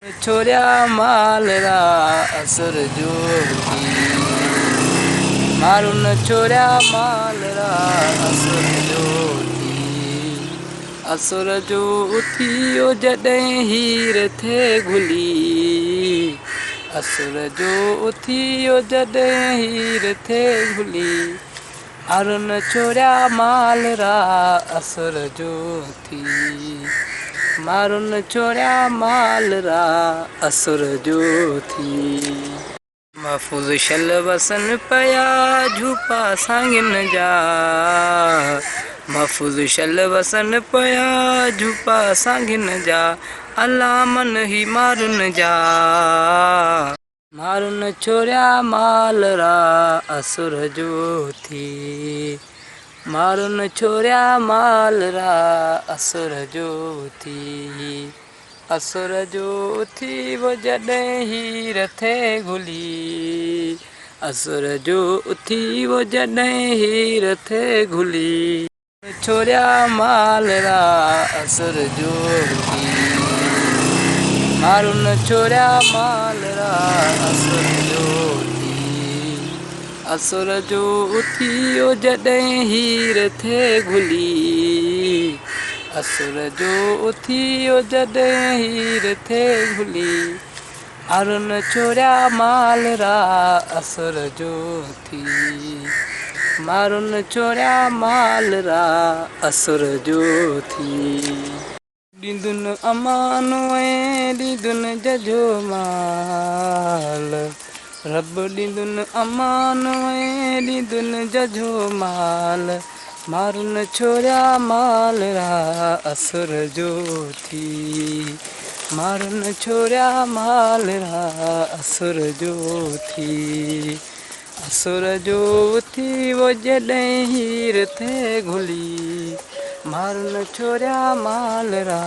छोऱ्या मालरा असुर जो थी मारून छोऱ्या मालरा असुर जो थी असुर जो थी ओ जॾहिं हीर थे घुली असुर जो थी ओ जॾहिं हीर थे घुली मारून छोऱ्या मालरा असुर जो थी मारून छोऱ्या मालरा असुर जो थी महफूज शल वसन पया झूपा सांगिन जा महफूज शल वसन पया झूपा सांगिन जा अल्लाह मन ही मारून जा मारून छोऱ्या मालरा असुर जो थी मारून छोऱ्या मालरा असुर जो थी असुर जो थी वो जॾहिं हीर थे घुली असुर जो थी वो जॾहिं हीर थे घुली छोऱ्या मालरा असुर जो थी मारून छोऱ्या मालरा असुर जो असुर जो थी ओ जॾहिं हीर थे घुली असुर जो थी ओ जॾहिं हीर थे घुली मारून छोऱ्या मालरा असुर जो थी मारून छोऱ्या मालरा असुर जो थी ॾींदुन अमान ॾींदुन जजो माल रब ॾींदुन अमान ॾींदुन जजो माल मारून छोऱ्या मालरा असुर जो थी मारून छोऱ्या मालरा असुर जो थी असुर जो थी वो जॾहिं हीर थे घुली मारून छोऱ्या मालरा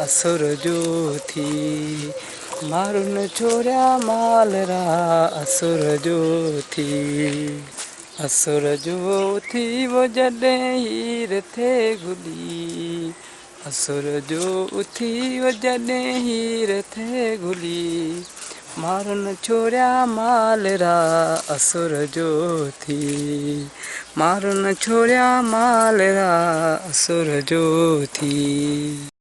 असुर जो थी मारून छोऱ्या मालरा असुर जो थी असुर जो थी वो जॾहिं हीर थे घुली असुर जो थी वो जॾहिं हीर थे घुली मारून छोऱ्या मालरा असुर जो थी मारून छोऱ्या मालरा असुर जो थी।